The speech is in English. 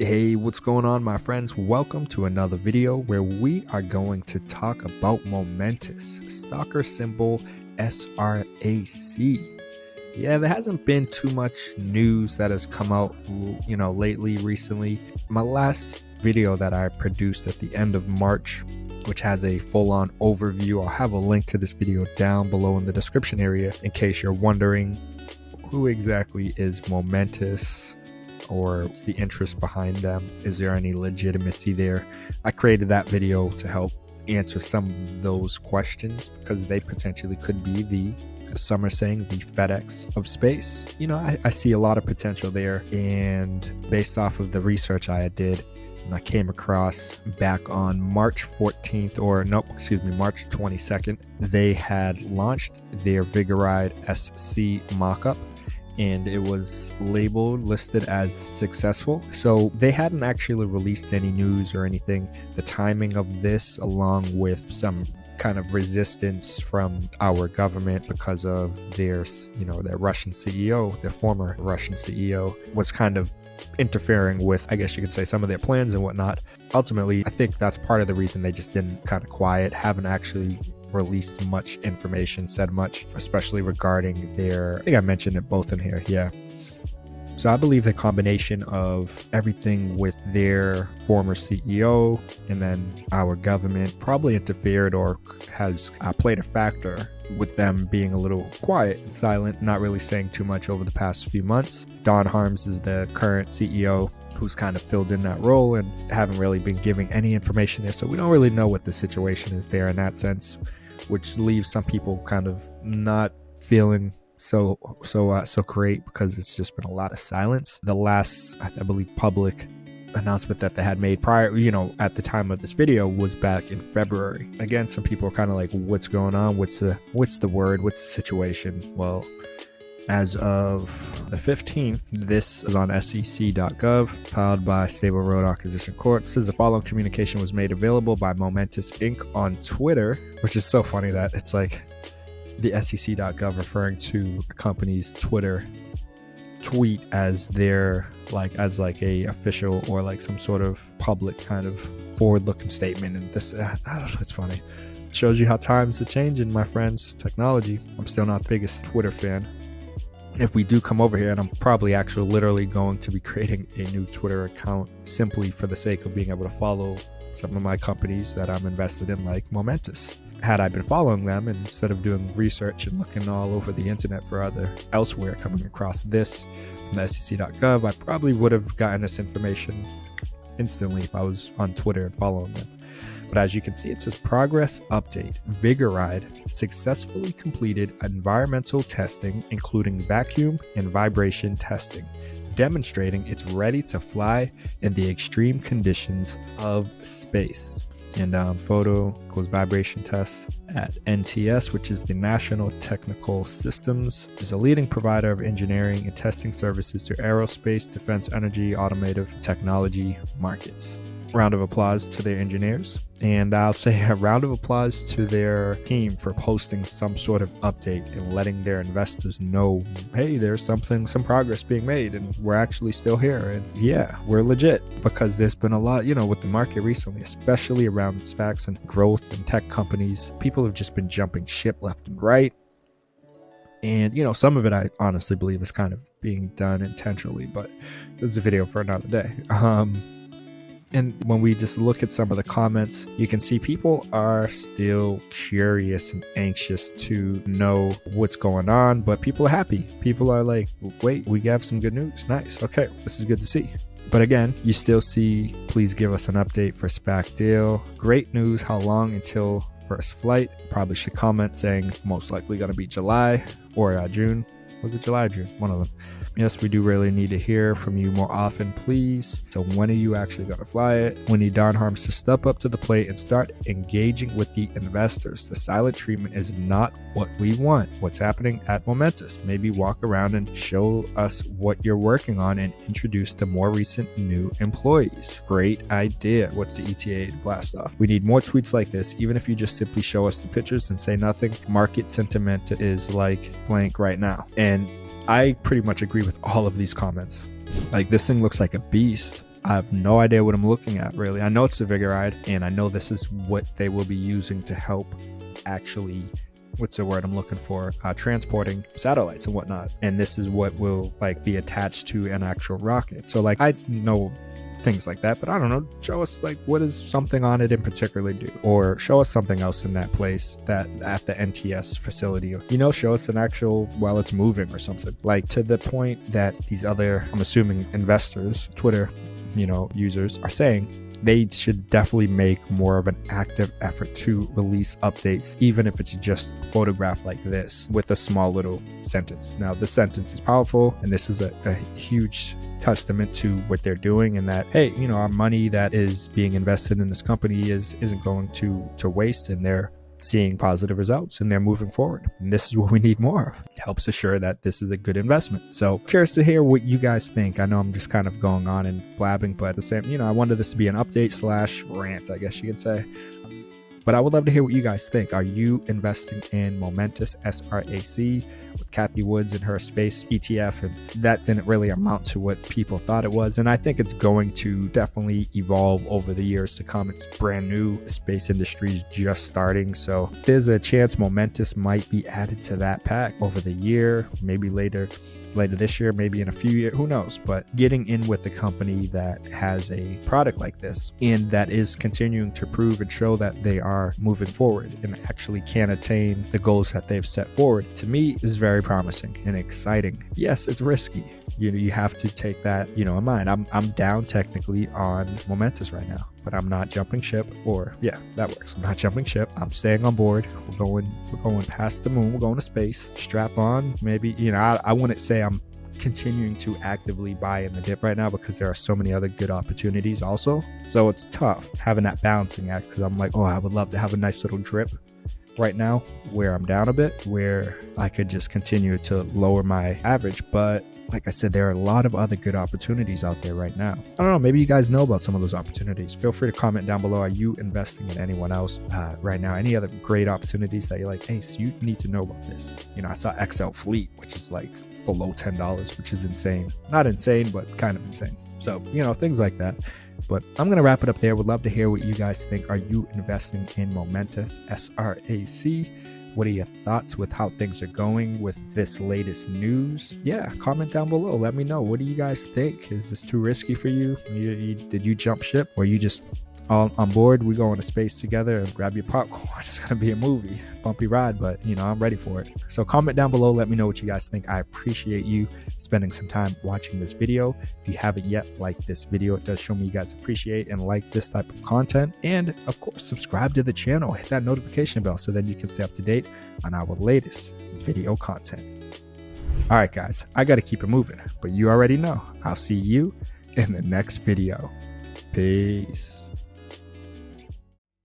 Hey, what's going on, my friends? Welcome to another video where we are going to talk about Momentus, stocker symbol SRAC. Yeah, there hasn't been too much news that has come out, recently. My last video that I produced at the end of March, which has a full-on overview, I'll have a link to this video down below in the description area in case you're wondering who exactly is Momentus, or what's the interest behind them? Is there any legitimacy there? I created that video to help answer some of those questions because they potentially could be the, as some are saying, the FedEx of space. I see a lot of potential there, and based off of the research I did, and I came across back on March 22nd, they had launched their Vigoride SC mockup, and it was listed as successful. So they hadn't actually released any news or anything. The timing of this, along with some kind of resistance from our government because of their Russian CEO, their former Russian CEO, was kind of interfering with, I guess you could say, some of their plans and whatnot. Ultimately, I think that's part of the reason they just didn't kind of quiet, haven't actually released much information, said much, especially regarding I think I mentioned it both in here. Yeah. So I believe the combination of everything with their former CEO and then our government probably interfered or has played a factor with them being a little quiet and silent, not really saying too much over the past few months. Don Harms is the current CEO who's kind of filled in that role and haven't really been giving any information there. So we don't really know what the situation is there in that sense, which leaves some people kind of not feeling so great because it's just been a lot of silence. The last, I believe, public announcement that they had made prior, at the time of this video, was back in February. Again, some people are kind of like, what's going on? What's the word? What's the situation? Well, as of the 15th, this is on sec.gov, filed by Stable Road Acquisition Corp. It says the following communication was made available by Momentus Inc. on Twitter, which is so funny that it's like the sec.gov referring to a company's Twitter tweet as their as a official or like some sort of public kind of forward-looking statement. And this, I don't know, it's funny. It shows you how times are changing, my friends. Technology. I'm still not the biggest Twitter fan. If we do come over here, and I'm probably actually literally going to be creating a new Twitter account simply for the sake of being able to follow some of my companies that I'm invested in, like Momentus. Had I been following them, and instead of doing research and looking all over the internet for elsewhere, coming across this from the sec.gov, I probably would have gotten this information instantly if I was on Twitter and following them. But as you can see, it says progress update. Vigoride successfully completed environmental testing, including vacuum and vibration testing, demonstrating it's ready to fly in the extreme conditions of space. And photo goes vibration tests at NTS, which is the National Technical Systems, is a leading provider of engineering and testing services to aerospace, defense, energy, automotive, technology markets. Round of applause to their engineers, and I'll say a round of applause to their team for posting some sort of update and letting their investors know, hey, there's some progress being made and we're actually still here, and yeah, we're legit. Because there's been a lot, with the market recently, especially around SPACs and growth and tech companies. People have just been jumping ship left and right. And, some of it I honestly believe is kind of being done intentionally, but this is a video for another day. And when we just look at some of the comments, you can see people are still curious and anxious to know what's going on, but people are happy. People are like, wait, we have some good news. Nice. Okay, this is good to see. But again, you still see, please give us an update for SPAC deal. Great news. How long until first flight? Probably should comment saying most likely going to be July or June. Was it July or June? One of them. Yes, we do really need to hear from you more often, please. So when are you actually going to fly it? We need Don Harms to step up to the plate and start engaging with the investors. The silent treatment is not what we want. What's happening at Momentus? Maybe walk around and show us what you're working on and introduce the more recent new employees. Great idea. What's the ETA to blast off? We need more tweets like this, even if you just simply show us the pictures and say nothing. Market sentiment is like blank right now. And I pretty much agree with all of these comments. Like, this thing looks like a beast. I have no idea what I'm looking at, really. I know it's the Vigoride, and I know this is what they will be using to help actually, what's the word I'm looking for, transporting satellites and whatnot. And this is what will like be attached to an actual rocket. So like I know things like that, but I don't know, show us like what does something on it in particular do, or show us something else in that place, that at the NTS facility, you know, show us an actual, well, it's moving or something, like to the point that these other, I'm assuming investors, Twitter, you know, users are saying they should definitely make more of an active effort to release updates, even if it's just a photograph like this with a small little sentence. Now, this sentence is powerful, and this is a huge testament to what they're doing, and that, hey, you know, our money that is being invested in this company isn't going to waste, and they're seeing positive results and they're moving forward. And this is what we need more of. It helps assure that this is a good investment. So curious to hear what you guys think. I know I'm just kind of going on and blabbing, but at the same, you know, I wanted this to be an update / rant, I guess you could say. But I would love to hear what you guys think. Are you investing in Momentus SRAC with Kathy Woods and her space ETF? And that didn't really amount to what people thought it was. And I think it's going to definitely evolve over the years to come. It's brand new. The space industry is just starting. So there's a chance Momentus might be added to that pack over the year, maybe later this year, maybe in a few years, who knows. But getting in with a company that has a product like this and that is continuing to prove and show that they are moving forward and actually can attain the goals that they've set forward, to me is very promising and exciting. Yes, it's risky. You have to take that, you know, in mind. I'm down technically on Momentus right now, but I'm not jumping ship, or yeah, that works. I'm not jumping ship. I'm staying on board. We're going past the moon. We're going to space. Strap on. Maybe, you know, I wouldn't say I'm continuing to actively buy in the dip right now, because there are so many other good opportunities also. So it's tough having that balancing act, because I'm like, oh, I would love to have a nice little drip right now where I'm down a bit, where I could just continue to lower my average. But like I said, there are a lot of other good opportunities out there right now. I don't know, maybe you guys know about some of those opportunities. Feel free to comment down below. Are you investing in anyone else right now? Any other great opportunities that you're like, hey, so you need to know about this? You know, I saw XL Fleet, which is like below $10, which is insane. Not insane, but kind of insane. So, you know, things like that. But I'm going to wrap it up there. Would love to hear what you guys think. Are you investing in Momentus SRAC? What are your thoughts with how things are going with this latest news? Yeah, comment down below. Let me know. What do you guys think? Is this too risky for you? Did you jump ship, or you just all on board? We go into space together and grab your popcorn. It's going to be a movie, bumpy ride, but you know, I'm ready for it. So comment down below. Let me know what you guys think. I appreciate you spending some time watching this video. If you haven't yet liked this video, it does show me you guys appreciate and like this type of content. And of course, subscribe to the channel, hit that notification bell so then you can stay up to date on our latest video content. All right, guys, I got to keep it moving, but you already know. I'll see you in the next video. Peace.